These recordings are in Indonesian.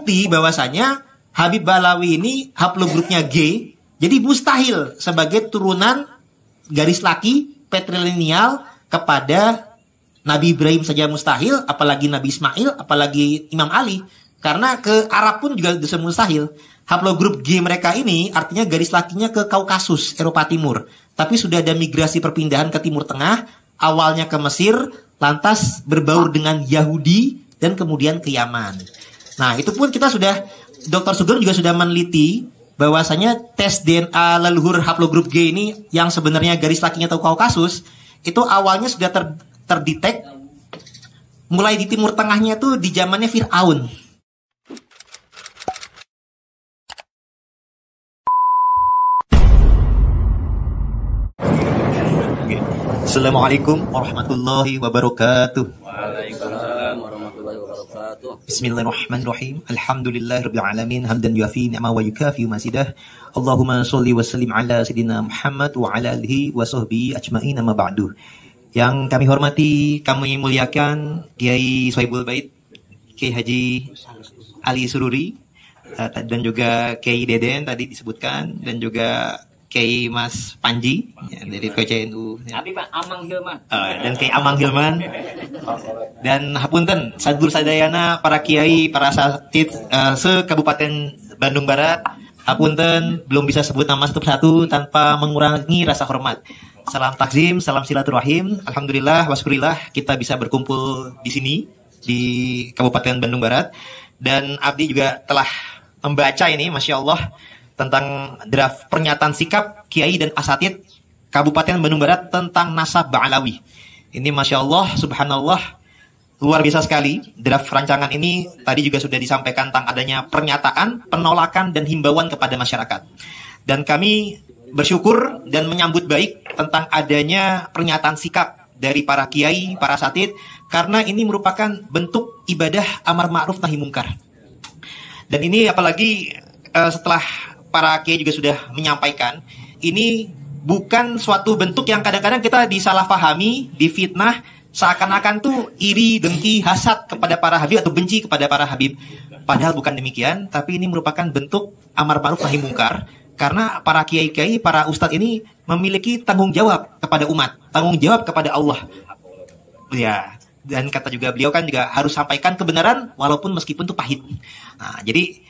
terbukti bahwasanya Habib Balawi ini haplogrupnya G, jadi mustahil sebagai turunan garis laki patrilineal kepada Nabi Ibrahim saja mustahil, apalagi Nabi Ismail, apalagi Imam Ali. Karena ke Arab pun juga bisa mustahil. Haplogrup G mereka ini artinya garis lakinya ke Kaukasus, Eropa Timur. Tapi sudah ada migrasi perpindahan ke Timur Tengah, awalnya ke Mesir, lantas berbaur dengan Yahudi, dan kemudian ke Yaman. Nah, itu pun kita sudah, Dr. Sugeng juga sudah meneliti bahwasanya tes DNA leluhur haplogrup G ini yang sebenarnya garis lakinya atau Kaukasus, itu awalnya sudah terdetek mulai di Timur Tengahnya itu di zamannya Fir'aun. Assalamualaikum warahmatullahi wabarakatuh. Waalaikumsalam warahmatullahi wabarakatuh. Bismillahirrahmanirrahim. Alhamdulillahirabbil alamin hamdan yuafi ni'ma wa yukafi masidah. Allahumma shalli wa sallim ala sayidina Muhammad wa ala alihi wa sahbihi ajmain amma ba'du. Yang kami hormati, kami muliakan Kiai Sohibul Bait, Kiai Haji Ali Sururi, dan juga Kiai Deden tadi disebutkan, dan juga Kiai Mas Panji ya, dari PCNU dan Kiai Amang Hilman, dan hapunten sadur sadayana para kiai, para asatid se-Kabupaten Bandung Barat. Hapunten belum bisa sebut nama satu-satu tanpa mengurangi rasa hormat. Salam takzim, salam silaturahim. Alhamdulillah, waskurillah kita bisa berkumpul di sini di Kabupaten Bandung Barat, dan Abdi juga telah membaca ini, Masya Allah, tentang draft pernyataan sikap Kiai dan Asatid Kabupaten Bandung Barat tentang nasab Ba'alawi. Ini Masya Allah, Subhanallah, luar biasa sekali. Draft rancangan ini tadi juga sudah disampaikan tentang adanya pernyataan, penolakan, dan himbauan kepada masyarakat. Dan kami bersyukur dan menyambut baik tentang adanya pernyataan sikap dari para Kiai, para Asatid, karena ini merupakan bentuk ibadah amar ma'ruf nahi mungkar. Dan ini apalagi setelah para kiai juga sudah menyampaikan, ini bukan suatu bentuk yang kadang-kadang kita disalahpahami, difitnah, seakan-akan tuh iri, dengki, hasad kepada para habib atau benci kepada para habib. Padahal bukan demikian, tapi ini merupakan bentuk amar ma'ruf nahi mungkar, karena para kiai-kiai, para ustadz ini memiliki tanggung jawab kepada umat, tanggung jawab kepada Allah. Ya, dan kata juga beliau kan juga harus sampaikan kebenaran walaupun meskipun itu pahit. Nah, jadi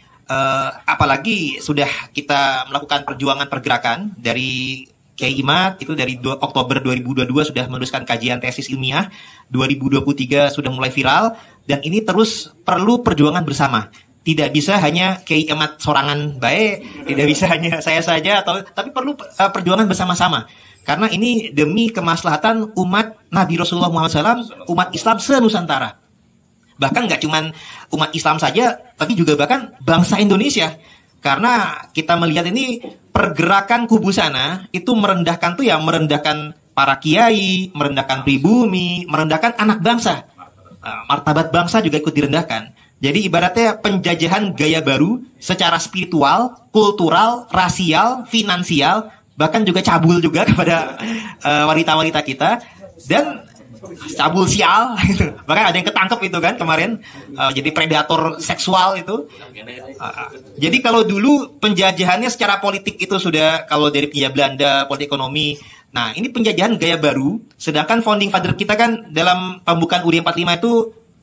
apalagi sudah kita melakukan perjuangan pergerakan dari Kiai Imad itu dari Oktober 2022 sudah meneruskan kajian tesis ilmiah, 2023 sudah mulai viral, dan ini terus perlu perjuangan bersama. Tidak bisa hanya Kiai Imad sorangan baik, tidak bisa hanya saya saja, tapi perlu perjuangan bersama-sama. Karena ini demi kemaslahatan umat Nabi Rasulullah Muhammad SAW, umat Islam se-Nusantara. Bahkan nggak cuman umat Islam saja, tapi juga bahkan bangsa Indonesia. Karena kita melihat ini pergerakan kubu sana itu merendahkan tuh ya, merendahkan para kiai, merendahkan pribumi, merendahkan anak bangsa. Martabat bangsa juga ikut direndahkan. Jadi ibaratnya penjajahan gaya baru secara spiritual, kultural, rasial, finansial, bahkan juga cabul juga kepada wanita-wanita kita, dan cabul sial gitu. Bahkan ada yang ketangkep itu kan kemarin, jadi predator seksual itu. Jadi kalau dulu penjajahannya secara politik itu sudah, kalau dari penjajah Belanda, politik ekonomi. Nah, ini penjajahan gaya baru, sedangkan founding father kita kan dalam pembukaan UUD 45 itu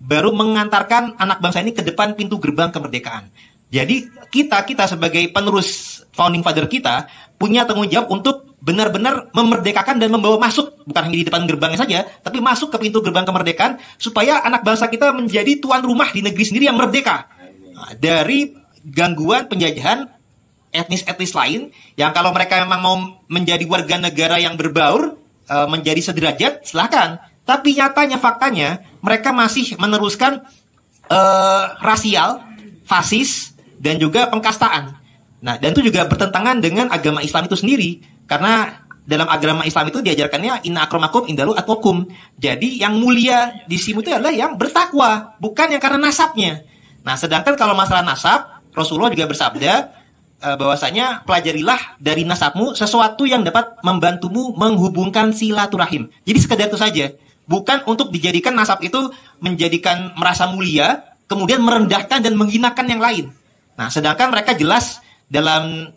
baru mengantarkan anak bangsa ini ke depan pintu gerbang kemerdekaan. Jadi kita sebagai penerus founding father kita punya tanggung jawab untuk benar-benar memerdekakan dan membawa masuk, bukan hanya di depan gerbangnya saja, tapi masuk ke pintu gerbang kemerdekaan, supaya anak bangsa kita menjadi tuan rumah di negeri sendiri yang merdeka. Nah, dari gangguan penjajahan etnis-etnis lain, yang kalau mereka memang mau menjadi warga negara yang berbaur, menjadi sederajat, silakan. Tapi nyatanya, faktanya, mereka masih meneruskan rasial, fasis, dan juga pengkastaan. Nah, dan itu juga bertentangan dengan agama Islam itu sendiri. Karena dalam agama Islam itu diajarkannya inna akramakum indallahi atqakum. Jadi yang mulia di sini itu adalah yang bertakwa, bukan yang karena nasabnya. Nah, sedangkan kalau masalah nasab, Rasulullah juga bersabda bahwasanya pelajarilah dari nasabmu sesuatu yang dapat membantumu menghubungkan silaturahim. Jadi sekedar itu saja. Bukan untuk dijadikan nasab itu menjadikan merasa mulia, kemudian merendahkan dan menghinakan yang lain. Nah, sedangkan mereka jelas dalam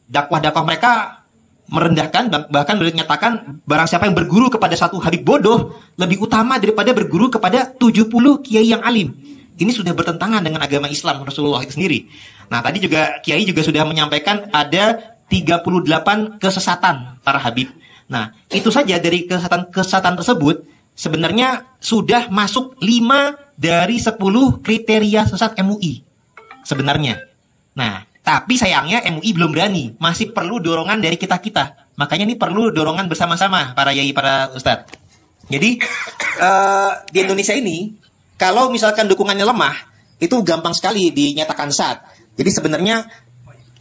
dakwah-dakwah mereka merendahkan, bahkan menyatakan barang siapa yang berguru kepada satu habib bodoh lebih utama daripada berguru kepada 70 kiai yang alim. Ini sudah bertentangan dengan agama Islam Rasulullah itu sendiri. Nah, tadi juga kiai juga sudah menyampaikan ada 38 kesesatan para habib. Nah, itu saja dari kesesatan tersebut sebenarnya sudah masuk 5 dari 10 kriteria sesat MUI. Sebenarnya. Nah, tapi sayangnya MUI belum berani. Masih perlu dorongan dari kita-kita. Makanya ini perlu dorongan bersama-sama para yai, para ustadz. Jadi, di Indonesia ini, kalau misalkan dukungannya lemah, itu gampang sekali dinyatakan sesat. Jadi sebenarnya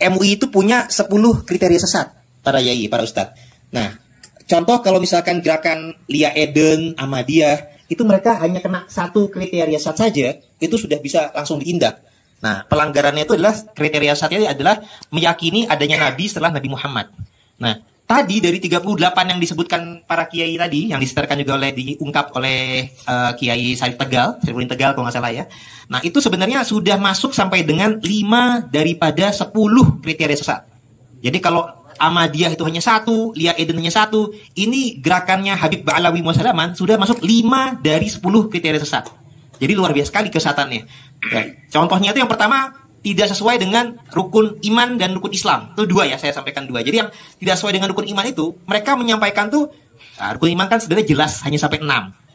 MUI itu punya 10 kriteria sesat, para yai, para ustadz. Nah, contoh kalau misalkan gerakan Lia Eden, Ahmadiyah, itu mereka hanya kena 1 kriteria sesat saja, itu sudah bisa langsung ditindak. Nah, pelanggarannya itu adalah, kriteria sesatnya adalah meyakini adanya Nabi setelah Nabi Muhammad. Nah, tadi dari 38 yang disebutkan para kiai tadi, yang disetarkan juga diungkap oleh Kiai Sarif Tegal, Sarifudin Tegal kalau nggak salah ya. Nah, itu sebenarnya sudah masuk sampai dengan 5 daripada 10 kriteria sesat. Jadi kalau Ahmadiyah itu hanya 1, Lia Eden hanya 1, ini gerakannya Habib Ba'alawi Mu'asalaman sudah masuk 5 dari 10 kriteria sesat. Jadi luar biasa sekali kesesatannya. Ya, contohnya itu yang pertama, tidak sesuai dengan rukun iman dan rukun Islam. Itu 2 ya, saya sampaikan 2. Jadi yang tidak sesuai dengan rukun iman itu, mereka menyampaikan tuh, rukun iman kan sebenarnya jelas, hanya sampai 6.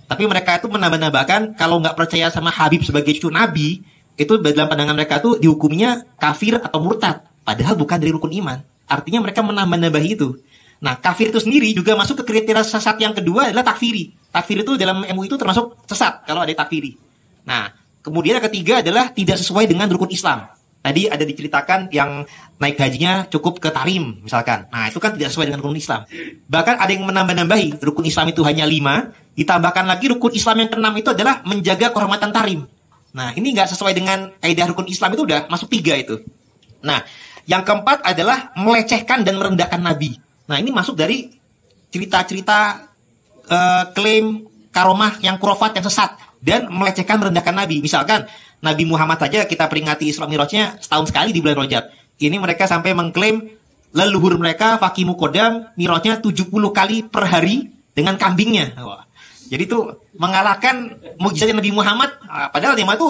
Tapi mereka itu menambah-nambahkan, kalau nggak percaya sama Habib sebagai cucu Nabi, itu dalam pandangan mereka tuh dihukumnya kafir atau murtad. Padahal bukan dari rukun iman. Artinya mereka menambah-nambah itu. Nah, kafir itu sendiri juga masuk ke kriteria sesat yang kedua adalah takfiri. Takfir itu dalam MUI itu termasuk sesat, kalau ada takfiri. Nah, kemudian yang ketiga adalah tidak sesuai dengan rukun Islam. Tadi ada diceritakan yang naik hajinya cukup ke tarim, misalkan. Nah, itu kan tidak sesuai dengan rukun Islam. Bahkan ada yang menambah-nambahi, rukun Islam itu hanya 5, ditambahkan lagi rukun Islam yang ke-6 itu adalah menjaga kehormatan tarim. Nah, ini nggak sesuai dengan kaidah rukun Islam itu udah masuk 3 itu. Nah, yang keempat adalah melecehkan dan merendahkan Nabi. Nah, ini masuk dari cerita-cerita klaim karomah yang khurafat yang sesat dan melecehkan merendahkan Nabi. Misalkan Nabi Muhammad saja kita peringati Isra Mi'rajnya setahun sekali di bulan Rajab. Ini mereka sampai mengklaim leluhur mereka Faki Muqaddam Mi'rajnya 70 kali per hari dengan kambingnya. Wah. Jadi itu mengalahkan mukjizat Nabi Muhammad, padahal dia itu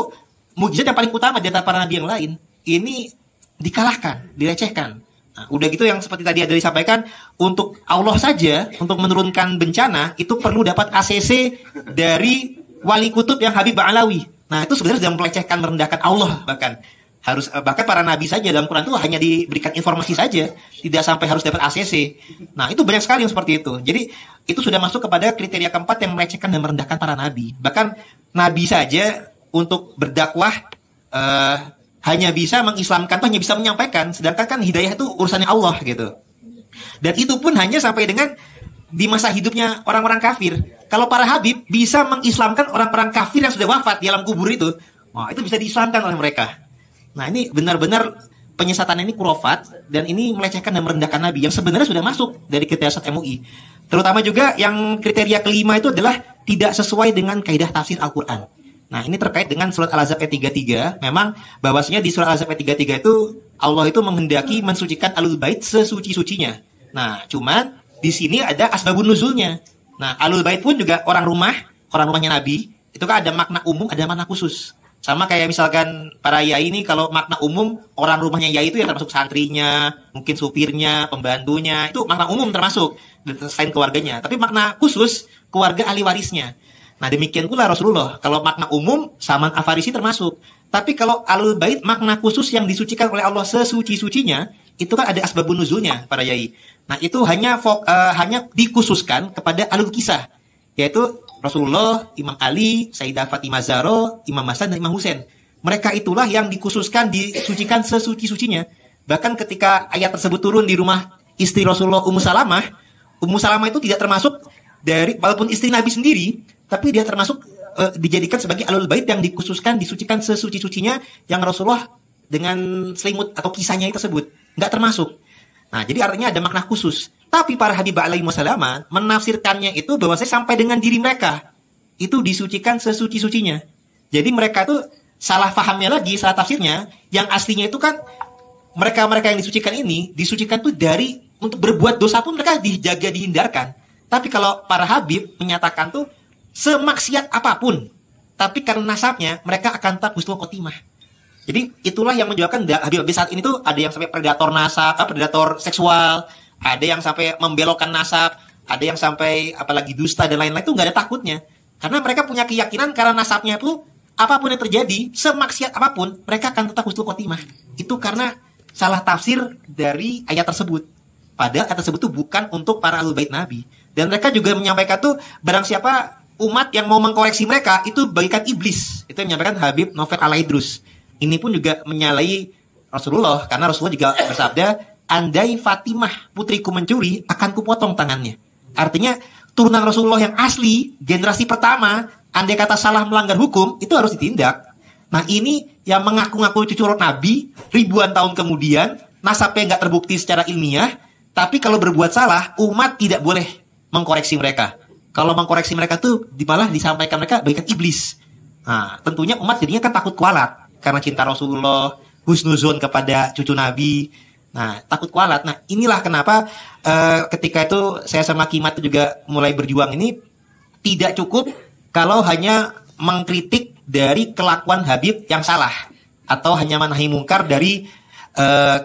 mukjizat yang paling utama di antara para nabi yang lain. Ini dikalahkan, dilecehkan. Nah, udah gitu yang seperti tadi ada disampaikan, untuk Allah saja, untuk menurunkan bencana, itu perlu dapat ACC dari wali kutub yang Habib Ba'alawi. Nah, itu sebenarnya sudah melecehkan, merendahkan Allah bahkan. Bahkan para nabi saja dalam Quran itu hanya diberikan informasi saja, tidak sampai harus dapat ACC. Nah, itu banyak sekali yang seperti itu. Jadi, itu sudah masuk kepada kriteria keempat yang melecehkan dan merendahkan para nabi. Bahkan nabi saja untuk berdakwah hanya bisa mengislamkan, hanya bisa menyampaikan, sedangkan kan hidayah itu urusannya Allah gitu. Dan itu pun hanya sampai dengan di masa hidupnya orang-orang kafir. Kalau para habib bisa mengislamkan orang-orang kafir yang sudah wafat di alam kubur itu, wah, itu bisa diislamkan oleh mereka. Nah, ini benar-benar penyesatan ini khurafat dan ini melecehkan dan merendahkan Nabi yang sebenarnya sudah masuk dari kriteria sesat MUI. Terutama juga yang kriteria kelima itu adalah tidak sesuai dengan kaidah tafsir Al-Quran. Nah, ini terkait dengan surat Al-Ahzab ayat 33. Memang bahwasanya di surat Al-Ahzab ayat 33 itu Allah itu menghendaki mensucikan Ahlul Bait sesuci-sucinya. Nah, cuman di sini ada asbabun nuzulnya. Nah, Ahlul Bait pun juga orang rumahnya Nabi. Itu kan ada makna umum, ada makna khusus. Sama kayak misalkan para yai ini, kalau makna umum orang rumahnya yai itu yang termasuk santrinya, mungkin supirnya, pembantunya, itu makna umum termasuk selain keluarganya. Tapi makna khusus keluarga ahli warisnya. Nah, demikian pula Rasulullah. Kalau makna umum, Salman Al-Farisi termasuk. Tapi kalau Ahlul Bait, makna khusus yang disucikan oleh Allah sesuci-sucinya, itu kan ada asbabun nuzulnya, para yai. Nah, itu hanya dikhususkan kepada Ahlul Kisah, yaitu Rasulullah, Imam Ali, Sayyidah Fatimah Zahra, Imam Hasan, dan Imam Husain. Mereka itulah yang dikhususkan, disucikan sesuci-sucinya. Bahkan ketika ayat tersebut turun di rumah istri Rasulullah, Ummu Salamah itu tidak termasuk dari, walaupun istri Nabi sendiri, tapi dia termasuk dijadikan sebagai Ahlul Bait yang dikhususkan, disucikan sesuci-sucinya yang Rasulullah dengan selimut atau kisahnya tersebut. Nggak termasuk. Nah, jadi artinya ada makna khusus. Tapi para Habib alaihi wasallam menafsirkannya itu bahwa sampai dengan diri mereka itu disucikan sesuci-sucinya. Jadi mereka itu salah fahamnya lagi, salah tafsirnya, yang aslinya itu kan mereka-mereka yang disucikan tuh dari untuk berbuat dosa pun mereka dijaga, dihindarkan. Tapi kalau para Habib menyatakan tuh semaksiat apapun, tapi karena nasabnya mereka akan tetap husnul khotimah. Jadi itulah yang menyebabkan Habib-Habib saat ini tuh ada yang sampai predator nasab, predator seksual, ada yang sampai membelokkan nasab, ada yang sampai apalagi dusta dan lain-lain, itu nggak ada takutnya. Karena mereka punya keyakinan karena nasabnya tuh apapun yang terjadi, semaksiat apapun, mereka akan tetap husnul khotimah. Itu karena salah tafsir dari ayat tersebut. Padahal ayat tersebut tuh bukan untuk para ahlul bait Nabi. Dan mereka juga menyampaikan tuh barang siapa umat yang mau mengkoreksi mereka itu bagikan iblis. Itu yang menyampaikan Habib Novel Alaidrus. Ini pun juga menyalahi Rasulullah karena Rasulullah juga bersabda, andai Fatimah putriku mencuri, akan kupotong tangannya. Artinya turunan Rasulullah yang asli, generasi pertama, andai kata salah melanggar hukum, itu harus ditindak. Nah ini yang mengaku-ngaku cucu Nabi ribuan tahun kemudian, nasabnya nggak terbukti secara ilmiah, tapi kalau berbuat salah, umat tidak boleh mengkoreksi mereka. Kalau mengkoreksi mereka tuh malah disampaikan mereka bagikan iblis. Nah tentunya umat jadinya kan takut kualat karena cinta Rasulullah, husnuzon kepada cucu Nabi. Nah takut kualat. Nah inilah kenapa ketika itu saya sama Kimat juga mulai berjuang ini tidak cukup kalau hanya mengkritik dari kelakuan Habib yang salah atau hanya menahi mungkar dari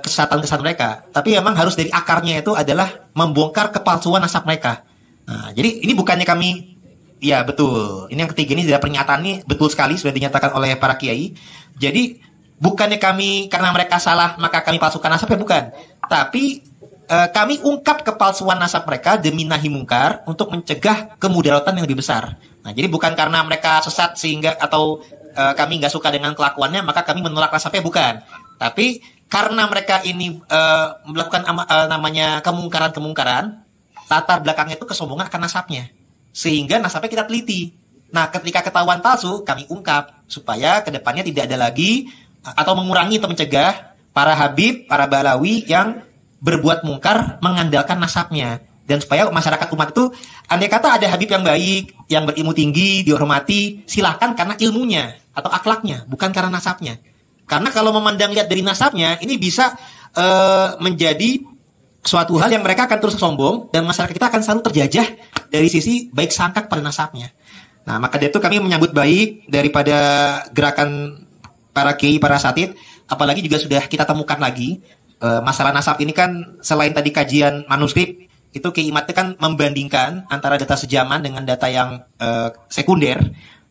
kesesatan-kesesatan mereka, tapi memang harus dari akarnya itu adalah membongkar kepalsuan nasab mereka. Nah, jadi ini bukannya kami, ya betul, ini yang ketiga ini dari pernyataan ini betul sekali sudah dinyatakan oleh para kiai. Jadi bukannya kami karena mereka salah maka kami palsukan nasabnya, bukan, tapi kami ungkap kepalsuan nasab mereka demi nahi mungkar untuk mencegah kemudaratan yang lebih besar. Nah, jadi bukan karena mereka sesat sehingga atau kami nggak suka dengan kelakuannya maka kami menolak nasabnya, bukan. Tapi karena mereka ini melakukan namanya kemungkaran, latar belakangnya itu kesombongan akan nasabnya, sehingga nasabnya kita teliti. Nah, ketika ketahuan palsu kami ungkap supaya kedepannya tidak ada lagi atau mengurangi atau mencegah para Habib, para Balawi yang berbuat mungkar mengandalkan nasabnya. Dan supaya masyarakat umat itu, andai kata ada Habib yang baik, yang berilmu tinggi, dihormati, silahkan karena ilmunya atau akhlaknya, bukan karena nasabnya. Karena kalau memandang lihat dari nasabnya, ini bisa menjadi suatu hal yang mereka akan terus sombong, dan masyarakat kita akan selalu terjajah dari sisi baik sangka pada nasabnya. Nah, maka dari itu kami menyambut baik daripada gerakan para kiai, para asatid, apalagi juga sudah kita temukan lagi, masalah nasab ini kan selain tadi kajian manuskrip, itu Kiai Imat kan membandingkan antara data sejaman dengan data yang sekunder.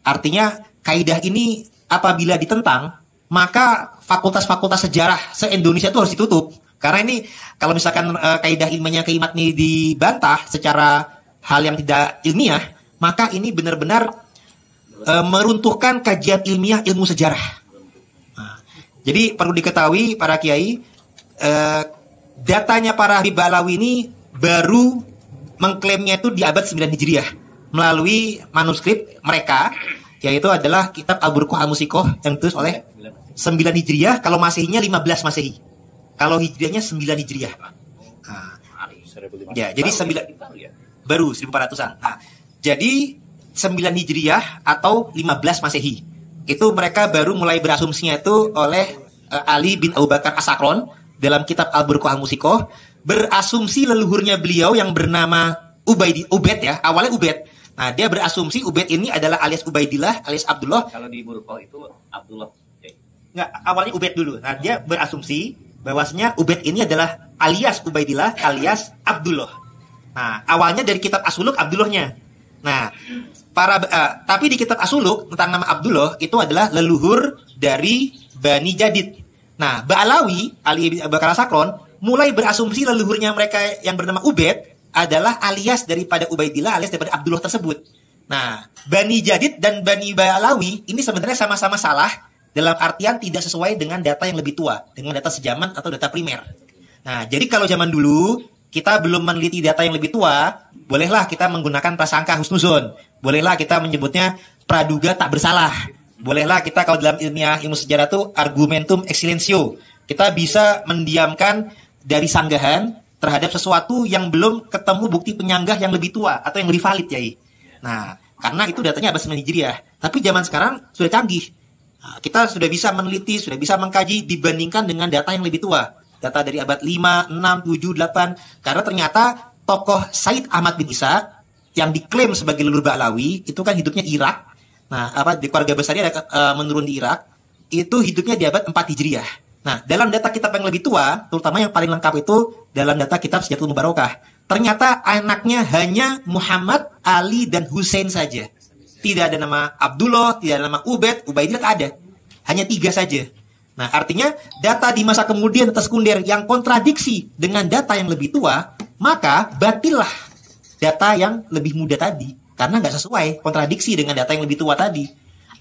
Artinya kaidah ini apabila ditentang, maka fakultas-fakultas sejarah se-Indonesia itu harus ditutup. Karena ini kalau misalkan kaidah ilmiahnya Kiai Imat ini dibantah secara hal yang tidak ilmiah, maka ini benar-benar meruntuhkan kajian ilmiah ilmu sejarah. Nah, jadi perlu diketahui para kiai, datanya para Habib Balawi ini baru mengklaimnya itu di abad 9 Hijriah melalui manuskrip mereka, yaitu adalah kitab Al-Burqah Al-Musiqoh yang ditulis oleh 9 Hijriah, kalau Masehinya 15 Masehi. Kalau Hijriahnya 9 Hijriah. Nah, ya, jadi 9 baru 1400-an. Nah, jadi 9 Hijriah atau 15 Masehi. Itu mereka baru mulai berasumsinya itu oleh Ali bin Abu Bakar As-Sakron dalam kitab Al-Burqah Al-Musiqoh, berasumsi leluhurnya beliau yang bernama Ubaid ya, awalnya Ubaid. Nah, dia berasumsi Ubaid ini adalah alias Ubaidillah, alias Abdullah. Kalau di Burqah itu Abdullah. Enggak, awalnya Ubaid dulu. Nah, dia berasumsi bahwasanya Ubaid ini adalah alias Ubaidillah, alias Abdullah. Nah, awalnya dari kitab As-Suluk Abdullahnya. Nah, tapi di kitab As-Suluk tentang nama Abdullah itu adalah leluhur dari Bani Jadid. Nah, Ba'alawi, Ali bin Abu Bakar As-Sakron, mulai berasumsi leluhurnya mereka yang bernama Ubaid adalah alias daripada Ubaidillah, alias daripada Abdullah tersebut. Nah, Bani Jadid dan Bani Ba'alawi ini sebenarnya sama-sama salah dalam artian tidak sesuai dengan data yang lebih tua, dengan data sejaman atau data primer. Nah, jadi kalau zaman dulu kita belum meneliti data yang lebih tua, bolehlah kita menggunakan prasangka husnuzon, bolehlah kita menyebutnya praduga tak bersalah, bolehlah kita kalau dalam ilmu sejarah itu argumentum excellentio, kita bisa mendiamkan dari sanggahan terhadap sesuatu yang belum ketemu bukti penyanggah yang lebih tua atau yang lebih valid, Yai. Nah, karena itu datanya abad 9 Hijriah. Tapi zaman sekarang sudah canggih. Nah, kita sudah bisa meneliti, sudah bisa mengkaji dibandingkan dengan data yang lebih tua. Data dari abad 5, 6, 7, 8. Karena ternyata tokoh Said Ahmad bin Isa yang diklaim sebagai leluhur Ba'alawi itu kan hidupnya di Irak. Nah, di keluarga besarnya ada menurun di Irak. Itu hidupnya di abad 4 Hijriah. Nah, dalam data kitab yang lebih tua, terutama yang paling lengkap itu dalam data kitab Syiatul Mubarakah, ternyata anaknya hanya Muhammad, Ali, dan Hussein saja. Tidak ada nama Abdullah, tidak ada nama Ubaidillah ada. Hanya 3 saja. Nah, artinya data di masa kemudian data sekunder yang kontradiksi dengan data yang lebih tua, maka batillah data yang lebih muda tadi. Karena nggak sesuai, kontradiksi dengan data yang lebih tua tadi.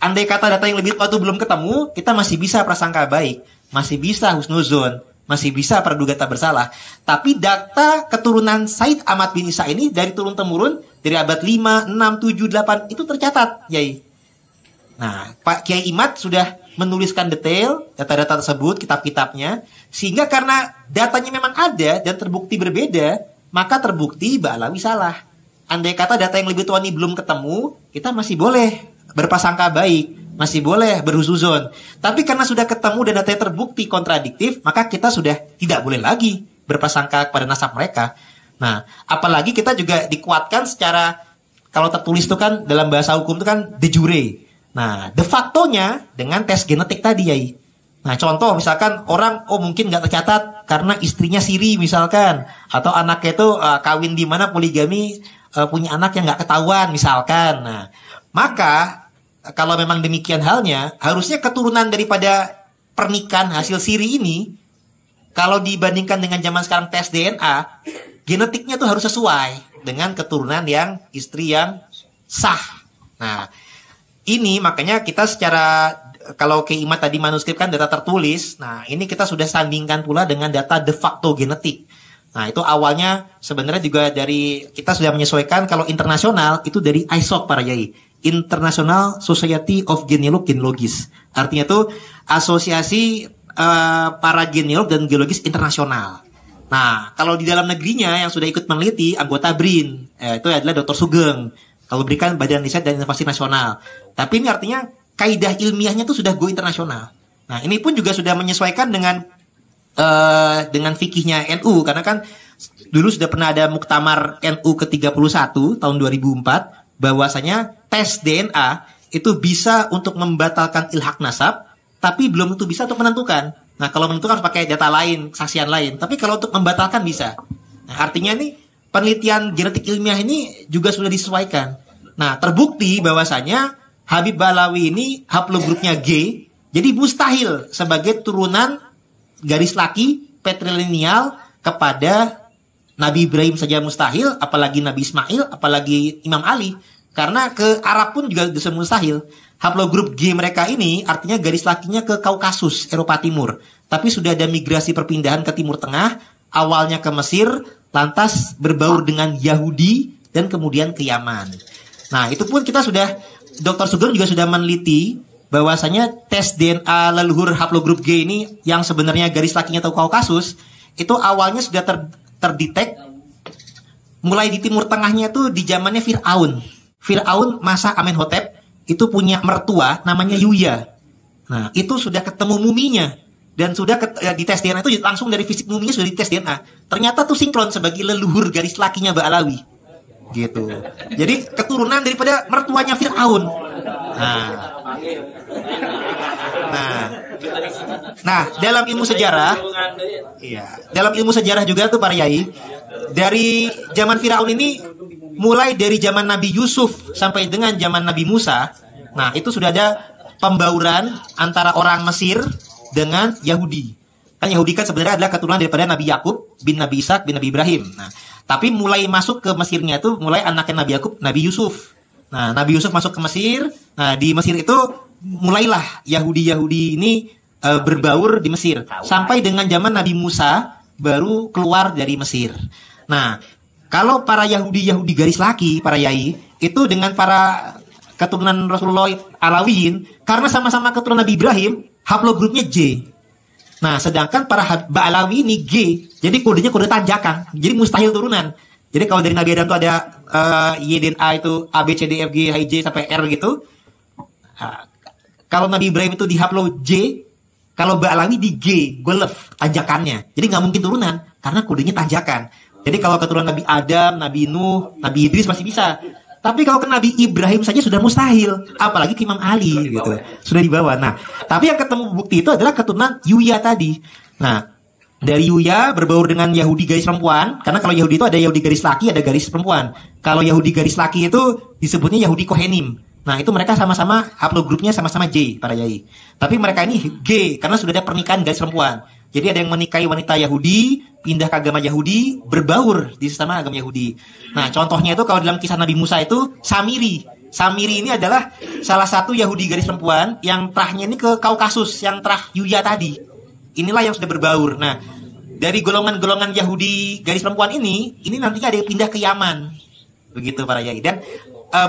Andai kata data yang lebih tua itu belum ketemu, kita masih bisa prasangka baik. Masih bisa husnuzon, masih bisa praduga tak bersalah. Tapi data keturunan Said Ahmad bin Isa ini dari turun-temurun, dari abad 5, 6, 7, 8, itu tercatat, Yai. Nah, Pak Kiai Imad sudah menuliskan detail data-data tersebut, kitab-kitabnya, sehingga karena datanya memang ada dan terbukti berbeda, maka terbukti Ba'alawi salah. Andai kata data yang lebih tua ini belum ketemu, kita masih boleh berprasangka baik, masih boleh berhusnuzon. Tapi karena sudah ketemu dan datanya terbukti kontradiktif, maka kita sudah tidak boleh lagi berprasangka kepada nasab mereka. Nah, apalagi kita juga dikuatkan secara, kalau tertulis itu kan dalam bahasa hukum itu kan de jure. Nah, de facto-nya dengan tes genetik tadi, Yai. Nah, contoh misalkan orang, mungkin nggak tercatat karena istrinya siri misalkan, atau anaknya itu kawin di mana poligami, punya anak yang nggak ketahuan misalkan. Nah, maka kalau memang demikian halnya, harusnya keturunan daripada pernikahan hasil siri ini, kalau dibandingkan dengan zaman sekarang tes DNA, genetiknya tuh harus sesuai dengan keturunan yang istri yang sah. Nah, ini makanya kita secara, kalau Kiai Imad tadi manuskrip kan data tertulis, nah ini kita sudah sandingkan pula dengan data de facto genetik. Nah, itu awalnya sebenarnya juga dari, kita sudah menyesuaikan kalau internasional itu dari ISOC para Yai. International Society of Genealogist. Artinya itu asosiasi para genealog dan geologis internasional. Nah, kalau di dalam negerinya yang sudah ikut meneliti anggota BRIN, itu adalah Dr. Sugeng. Kalau berikan Badan Riset dan Inovasi Nasional. Tapi ini artinya kaidah ilmiahnya itu sudah go internasional. Nah, ini pun juga sudah menyesuaikan dengan fikihnya NU, karena kan dulu sudah pernah ada Muktamar NU ke-31 tahun 2004, bahwasanya tes DNA itu bisa untuk membatalkan ilhak nasab, tapi belum tentu bisa untuk menentukan. Nah, kalau menentukan harus pakai data lain, kesaksian lain. Tapi kalau untuk membatalkan bisa. Nah, artinya nih penelitian genetik ilmiah ini juga sudah disesuaikan. Nah, terbukti bahwasanya Habib Ba'alawi ini haplogrupnya G, jadi mustahil sebagai turunan garis laki patrilineal kepada Nabi Ibrahim saja mustahil, apalagi Nabi Ismail, apalagi Imam Ali. Karena ke Arab pun juga bisa mustahil. Haplogrup G mereka ini artinya garis lakinya ke Kaukasus, Eropa Timur. Tapi sudah ada migrasi perpindahan ke Timur Tengah, awalnya ke Mesir, lantas berbaur dengan Yahudi, dan kemudian ke Yaman. Nah, itu pun kita sudah, Dr. Sugeng juga sudah meneliti bahwasanya tes DNA leluhur haplogrup G ini yang sebenarnya garis lakinya ke Kaukasus, itu awalnya sudah terdetek mulai di Timur Tengahnya tuh di zamannya Fir'aun. Fir'aun masa Amenhotep itu punya mertua namanya Yuya. Nah, itu sudah ketemu muminya dan sudah di tes DNA itu langsung dari fisik muminya sudah dites DNA. Ternyata tuh sinkron sebagai leluhur garis lakinya Ba'alawi. Gitu. Jadi keturunan daripada mertuanya Fir'aun. Nah, dalam ilmu sejarah, dalam ilmu sejarah juga tuh para yai, dari zaman Firaun ini, mulai dari zaman Nabi Yusuf sampai dengan zaman Nabi Musa, nah itu sudah ada pembauran antara orang Mesir dengan Yahudi. Kan Yahudi kan sebenarnya adalah keturunan daripada Nabi Yakub bin Nabi Ishak bin Nabi Ibrahim. Nah, tapi mulai masuk ke Mesirnya itu mulai anaknya Nabi Yakub, Nabi Yusuf. Nah, Nabi Yusuf masuk ke Mesir. Nah, di Mesir itu mulailah Yahudi ini berbaur di Mesir. Sampai dengan zaman Nabi Musa baru keluar dari Mesir. Nah, kalau para Yahudi garis laki, para yai, itu dengan para keturunan Rasulullah Alawiyin, karena sama-sama keturunan Nabi Ibrahim, haplogrupnya J. Nah, sedangkan para Ba'alawi ini G, jadi kodenya kode tanjakan, jadi mustahil turunan. Jadi kalau dari Nabi Adam itu ada Y dan A itu A, B, C, D, F, G, H, I, J sampai R gitu. Kalau Nabi Ibrahim itu di haplo J, kalau Ba'alawi di G, golef, tanjakannya. Jadi nggak mungkin turunan, karena kodenya tanjakan. Jadi kalau keturunan Nabi Adam, Nabi Nuh, Nabi Idris masih bisa. Tapi kalau ke Nabi Ibrahim saja sudah mustahil. Apalagi ke Imam Ali gitu. Sudah di bawah. Nah, tapi yang ketemu bukti itu adalah keturunan Yuya tadi. Nah, dari Yuya berbaur dengan Yahudi garis perempuan. Karena kalau Yahudi itu ada Yahudi garis laki, ada garis perempuan. Kalau Yahudi garis laki itu disebutnya Yahudi Kohenim. Nah, itu mereka sama-sama haplogrupnya sama-sama J, para yai. Tapi mereka ini G, karena sudah ada pernikahan garis perempuan. Jadi ada yang menikahi wanita Yahudi, pindah ke agama Yahudi, berbaur di sesama agama Yahudi. Nah, contohnya itu kalau dalam kisah Nabi Musa itu Samiri. Samiri ini adalah salah satu Yahudi garis perempuan yang terahnya ini ke Kaukasus, yang terah Yuya tadi. Inilah yang sudah berbaur. Nah, dari golongan-golongan Yahudi garis perempuan ini nantinya ada yang pindah ke Yaman. Begitu para yai. Dan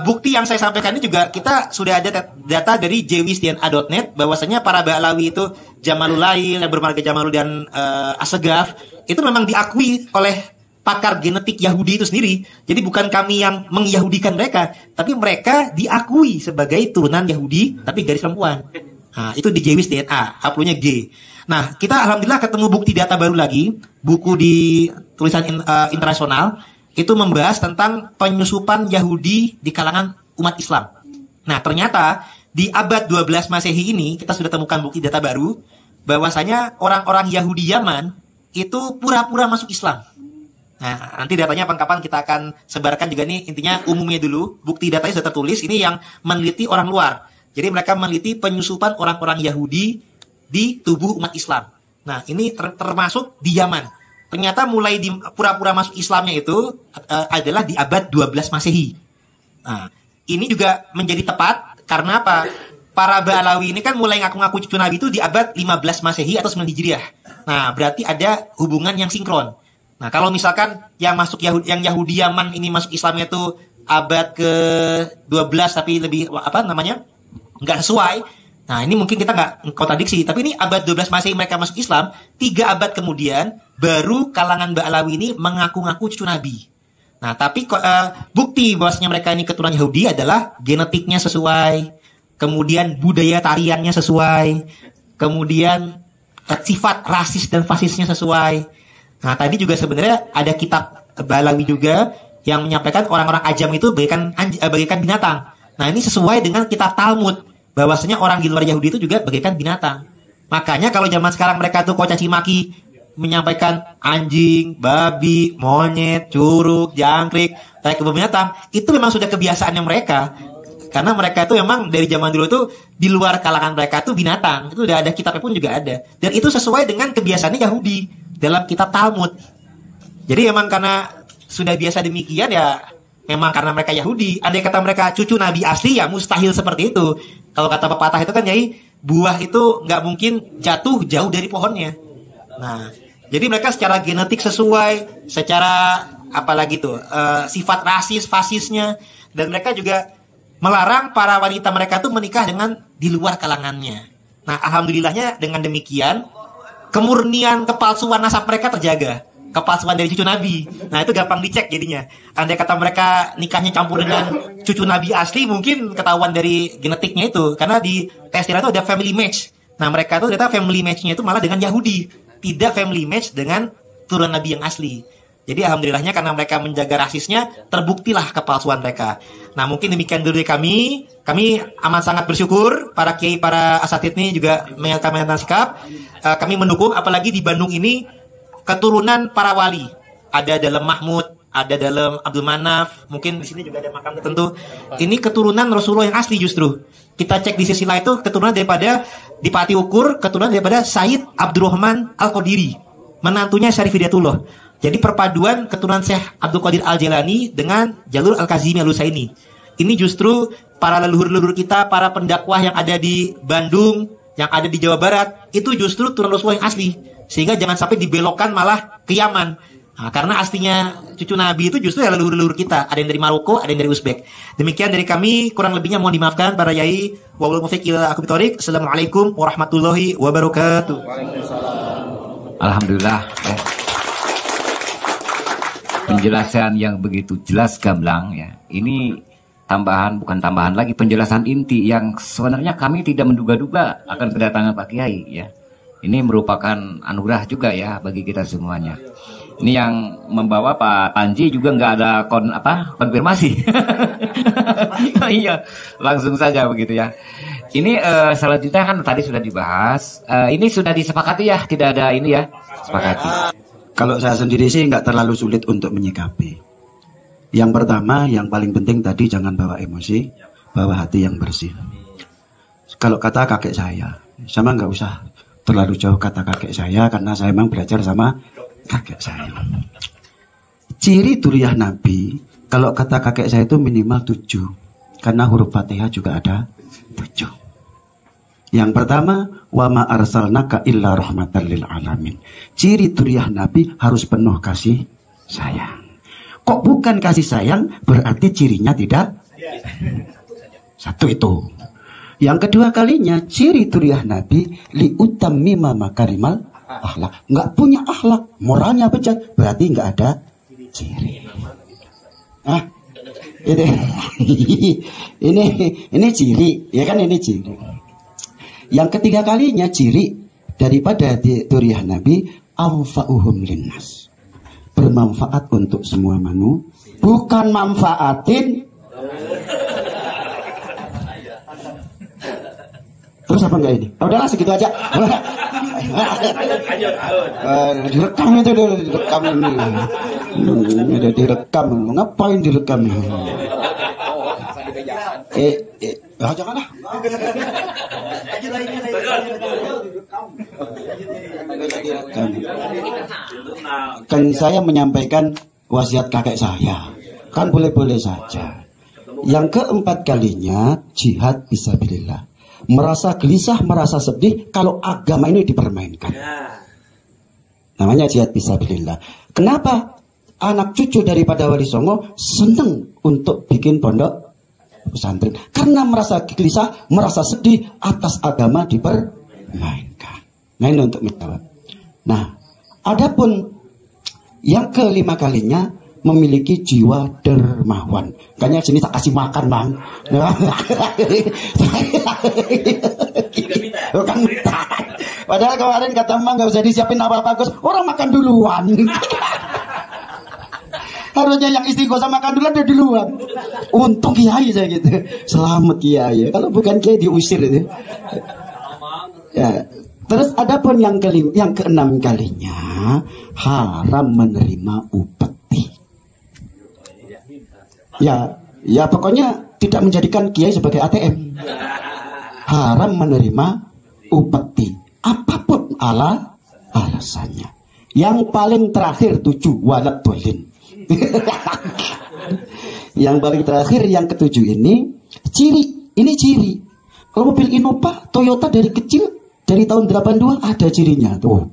bukti yang saya sampaikan ini juga kita sudah ada data dari jwisdna.net bahwasanya para Ba'alawi itu Jamalul Lail, yang bermarga Jamalul dan Asegaf itu memang diakui oleh pakar genetik Yahudi itu sendiri. Jadi bukan kami yang mengyahudikan mereka, tapi mereka diakui sebagai turunan Yahudi tapi garis perempuan. Nah, itu di jwisdna, haplonya G. Nah, kita alhamdulillah ketemu bukti data baru lagi, buku di tulisan internasional itu membahas tentang penyusupan Yahudi di kalangan umat Islam. Nah, ternyata di abad 12 Masehi ini kita sudah temukan bukti data baru bahwasanya orang-orang Yahudi Yaman itu pura-pura masuk Islam. Nah, nanti datanya kapan kita akan sebarkan juga nih, intinya umumnya dulu. Bukti datanya sudah tertulis, ini yang meneliti orang luar. Jadi mereka meneliti penyusupan orang-orang Yahudi di tubuh umat Islam. Nah, ini termasuk di Yaman. Ternyata mulai di pura-pura masuk Islamnya itu adalah di abad 12 Masehi. Nah, ini juga menjadi tepat karena apa? Para Ba'alawi ini kan mulai ngaku-ngaku cucu Nabi itu di abad 15 Masehi atau 9 Hijriah. Nah, berarti ada hubungan yang sinkron. Nah, kalau misalkan yang masuk Yahudi Yaman ini masuk Islamnya itu abad ke-12 tapi lebih nggak sesuai. Nah, ini mungkin kita nggak kontradiksi, tapi ini abad 12 Masehi mereka masuk Islam, 3 abad kemudian baru kalangan Ba'alawi ini mengaku-ngaku cucu Nabi. Nah, tapi bukti bahwasanya mereka ini keturunan Yahudi adalah genetiknya sesuai, kemudian budaya tariannya sesuai, kemudian sifat rasis dan fasisnya sesuai. Nah, tadi juga sebenarnya ada kitab Ba'alawi juga yang menyampaikan orang-orang Ajam itu bagaikan binatang. Nah, ini sesuai dengan kitab Talmud, bahwasanya orang di luar Yahudi itu juga bagaikan binatang. Makanya kalau zaman sekarang mereka tuh kok caci maki menyampaikan anjing, babi, monyet, curug, jangkrik, kayak kebun binatang, itu memang sudah kebiasaannya mereka. Karena mereka itu memang dari zaman dulu tuh di luar kalangan mereka tuh binatang. Itu udah ada, kitabnya pun juga ada. Dan itu sesuai dengan kebiasaannya Yahudi dalam kitab Talmud. Jadi memang karena sudah biasa demikian ya, memang karena mereka Yahudi. Andai kata mereka cucu Nabi asli ya mustahil seperti itu. Kalau kata pepatah itu kan Yai, buah itu nggak mungkin jatuh jauh dari pohonnya. Nah, jadi mereka secara genetik sesuai, secara apalagi tuh sifat rasis, fasisnya, dan mereka juga melarang para wanita mereka tuh menikah dengan di luar kalangannya. Nah, alhamdulillahnya dengan demikian kemurnian kepalsuan nasab mereka terjaga. Kepalsuan dari cucu Nabi. Nah, itu gampang dicek jadinya. Andai kata mereka nikahnya campur dengan cucu Nabi asli, mungkin ketahuan dari genetiknya itu. Karena di tes itu ada family match. Nah, mereka itu ternyata family match-nya itu malah dengan Yahudi. Tidak family match dengan turunan Nabi yang asli. Jadi alhamdulillahnya karena mereka menjaga rasisnya, terbuktilah kepalsuan mereka. Nah, mungkin demikian dulu dari kami. Kami amat sangat bersyukur para kiai, para asatid ini juga menyatakan sikap. Kami mendukung, apalagi di Bandung ini keturunan para wali. Ada dalam Mahmud, ada dalam Abdul Manaf, mungkin di sini juga ada makam tertentu. Ini keturunan Rasulullah yang asli justru. Kita cek di sisi lain itu keturunan daripada di Pati Ukur, keturunan daripada Said Abdurrahman Al-Qadiri, menantunya Syarif Hidayatullah. Jadi perpaduan keturunan Syekh Abdul Qadir Al-Jailani dengan Jalur Al-Kazimi Al-Husaini. Ini justru para leluhur-leluhur kita, para pendakwah yang ada di Bandung, yang ada di Jawa Barat, itu justru turunan Rasulullah yang asli. Sehingga jangan sampai dibelokkan malah ke Yaman. Nah, karena aslinya cucu Nabi itu justru ya leluhur-leluhur kita. Ada yang dari Maroko, ada yang dari Uzbek. Demikian dari kami, kurang lebihnya mohon dimaafkan para yai. Wallahul muwaffiq ila aqwamit thoriq. Assalamualaikum warahmatullahi wabarakatuh. Alhamdulillah. Penjelasan yang begitu jelas gamblang ya. Ini tambahan, bukan tambahan lagi, penjelasan inti yang sebenarnya kami tidak menduga-duga akan kedatangan Pak Kiai ya. Ini merupakan anugerah juga ya bagi kita semuanya. Ini yang membawa Pak Panji juga nggak ada konfirmasi. Iya, langsung saja begitu ya. Ini selanjutnya kan tadi sudah dibahas. Ini sudah disepakati ya, tidak ada ini ya, sepakati. Kalau saya sendiri sih nggak terlalu sulit untuk menyikapi. Yang pertama, yang paling penting tadi jangan bawa emosi, bawa hati yang bersih. Kalau kata kakek saya, sama nggak usah terlalu jauh kata kakek saya, karena saya memang belajar sama kakek saya. Ciri duriyah Nabi, kalau kata kakek saya itu minimal 7, karena huruf Fatihah juga ada 7. Yang pertama, wa ma arsalnaka illa rahmatan lil alamin. Ciri duriyah Nabi harus penuh kasih sayang. Kok bukan kasih sayang, berarti cirinya tidak? Satu itu. Yang kedua kalinya, ciri duriyah Nabi li utammima makarimal akhlak. Nggak punya akhlak, moralnya bejat, berarti nggak ada ciri. Ini ciri, ya kan, ini ciri. Yang ketiga kalinya ciri daripada duriyah Nabi, anfa'uhum linnas. Bermanfaat untuk semua manusia, bukan manfaatin. Terus apa enggak ini? Udahlah segitu aja. Direkam itu, direkam ini. Ada direkam, ngapain direkam? Janganlah. Kan saya menyampaikan wasiat kakek saya, kan boleh-boleh saja. Yang keempat kalinya, jihad fisabilillah. Merasa gelisah, merasa sedih kalau agama ini dipermainkan. Namanya jihad fisabilillah. Kenapa anak cucu daripada Wali Songo seneng untuk bikin pondok pesantren? Karena merasa gelisah, merasa sedih atas agama dipermainkan. Nah, ini untuk menjawab. Nah, adapun yang kelima kalinya, memiliki jiwa dermawan. Kayaknya sini tak kasih makan, Bang. Bukan minta. Padahal kemarin kata Bang nggak usah disiapin apa-apa, Gus. Orang makan duluan. Harusnya yang istiqomah makan duluan. Untung kiai saya gitu. Selamat kiai. Kalau bukan kiai diusir itu. Ya. Terus adapun yang keenam kalinya, haram menerima upeti. Ya pokoknya tidak menjadikan kiai sebagai ATM. Haram menerima upeti, apapun alasannya. Yang paling terakhir 7, walad dolin. Yang paling terakhir yang ke-7 ini ciri. Kalau mobil Innova, Toyota dari kecil, dari tahun 82 ada cirinya tuh.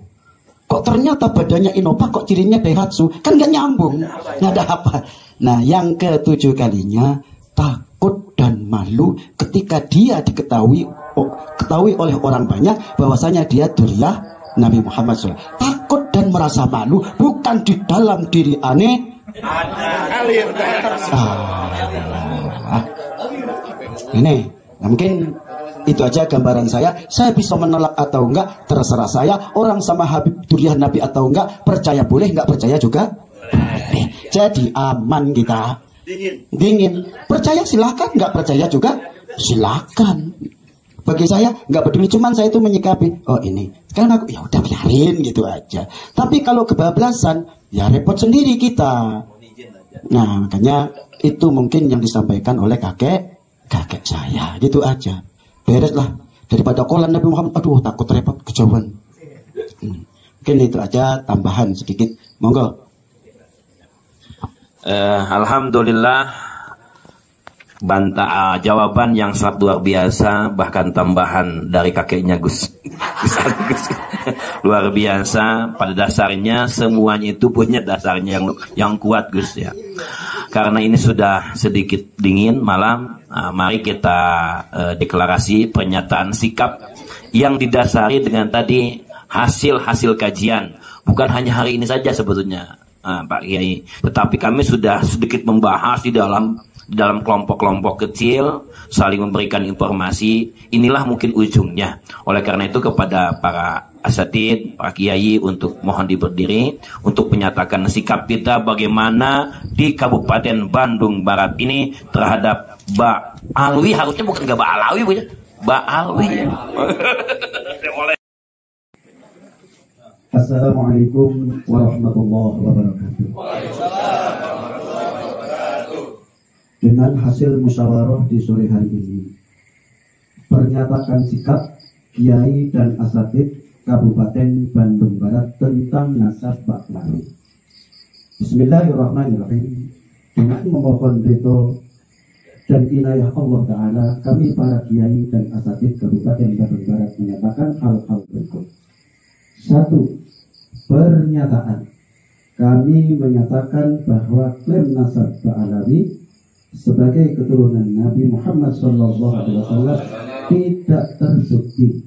Kok ternyata badannya Innova, kok cirinya Daihatsu? Kan gak nyambung, nggak ada apa. Nah, yang ke-7 kalinya, takut dan malu ketika dia diketahui oleh orang banyak bahwasanya dia duriyah Nabi Muhammad SAW. Takut dan merasa malu bukan di dalam diri aneh. Ini mungkin itu aja gambaran saya. Saya bisa menolak atau enggak terserah saya. Orang sama Habib duriyah Nabi atau enggak, percaya boleh, enggak percaya juga boleh. Jadi aman kita. Dingin. Percaya silakan, enggak percaya juga silakan. Bagi saya enggak peduli, cuman saya itu menyikapi, oh ini sekarang aku ya udah biarin gitu aja. Tapi kalau kebablasan ya repot sendiri kita. Nah, makanya itu mungkin yang disampaikan oleh kakek saya, gitu aja. Bereslah, daripada kolan Nabi Muhammad, aduh takut repot kejauhan. Mungkin itu aja tambahan sedikit, monggo. Alhamdulillah, jawaban yang sangat luar biasa, bahkan tambahan dari kakeknya Gus. Luar biasa. Pada dasarnya semuanya itu punya dasarnya yang kuat, Gus ya. Karena ini sudah sedikit dingin malam, mari kita deklarasi pernyataan sikap yang didasari dengan tadi hasil kajian. Bukan hanya hari ini saja sebetulnya, Pak Kiai, tetapi kami sudah sedikit membahas di dalam dalam kelompok-kelompok kecil, saling memberikan informasi. Inilah mungkin ujungnya. Oleh karena itu kepada para asatid, para kiai untuk mohon berdiri untuk menyatakan sikap kita bagaimana di Kabupaten Bandung Barat ini terhadap Mbak Alwi. Harusnya bukan Mbak Alawi, Bu, ya. Mbak Alwi. Assalamualaikum warahmatullahi wabarakatuh. Dengan hasil musyawarah di sore hari ini, pernyataan sikap Kiai dan Asatid Kabupaten Bandung Barat tentang nasab Mbak Alwi. Bismillahirrahmanirrahim. Dengan memohon ridho dan inayah Allah Ta'ala, kami para Kiai dan Asatid Kabupaten Bandung Barat menyatakan hal-hal berikut. 1. Pernyataan. Kami menyatakan bahwa klaim nasab Mbak Alwi sebagai keturunan Nabi Muhammad SAW tidak terbukti.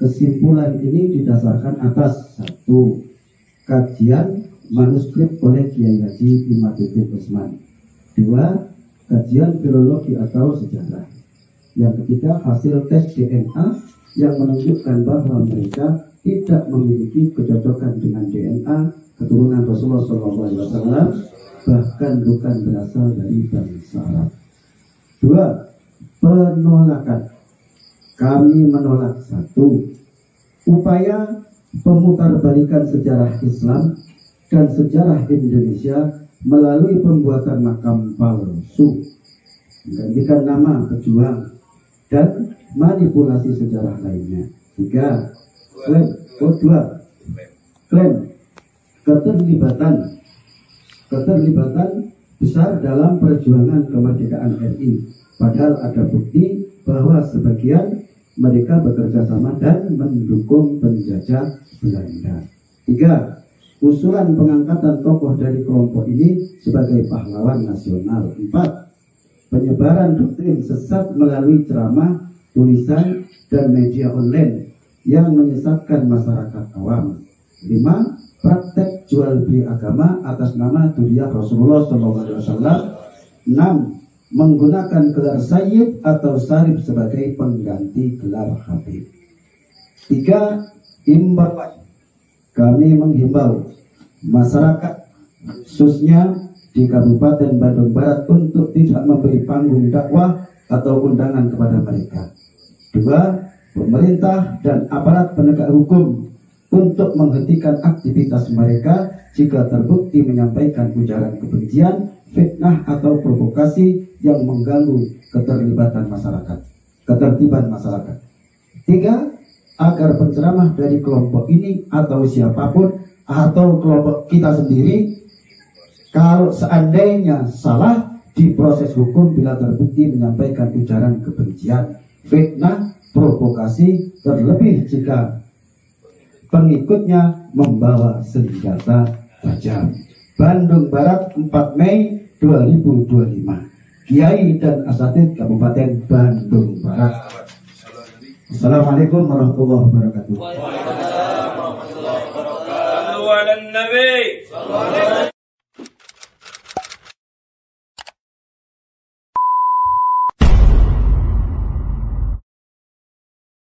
Kesimpulan ini didasarkan atas 1. Kajian manuskrip oleh Kiai Haji Imaduddin Usman. 2. Kajian filologi atau sejarah. Yang ketiga, hasil tes DNA yang menunjukkan bahwa mereka tidak memiliki kecocokan dengan DNA keturunan Rasulullah SAW, bahkan bukan berasal dari bangsa Arab. 2. Penolakan. Kami menolak 1. Upaya pemutarbalikan sejarah Islam dan sejarah Indonesia melalui pembuatan makam palsu, menggantikan nama pejuang, dan manipulasi sejarah lainnya. 3. Klaim keterlibatan besar dalam perjuangan kemerdekaan RI, padahal ada bukti bahwa sebagian mereka bekerja sama dan mendukung penjajah Belanda. 3. Usulan pengangkatan tokoh dari kelompok ini sebagai pahlawan nasional. 4. Penyebaran doktrin sesat melalui ceramah, tulisan, dan media online yang menyesatkan masyarakat awam. 5. Praktek jual beli agama atas nama Duriyah Rasulullah SAW. 6. Menggunakan gelar Sayyid atau Syarif sebagai pengganti gelar Habib. 3. Imbauan. Kami menghimbau masyarakat khususnya di Kabupaten Bandung Barat untuk tidak memberi panggung dakwah atau undangan kepada mereka. 2. Pemerintah dan aparat penegak hukum untuk menghentikan aktivitas mereka jika terbukti menyampaikan ujaran kebencian, fitnah atau provokasi yang mengganggu ketertiban masyarakat. 3. Agar penceramah dari kelompok ini atau siapapun atau kelompok kita sendiri, kalau seandainya salah, diproses hukum bila terbukti menyampaikan ujaran kebencian, fitnah, provokasi, terlebih jika pengikutnya membawa senjata tajam. Bandung Barat, 4 Mei 2025. Kiai dan Asatid Kabupaten Bandung Barat. Assalamualaikum warahmatullahi wabarakatuh.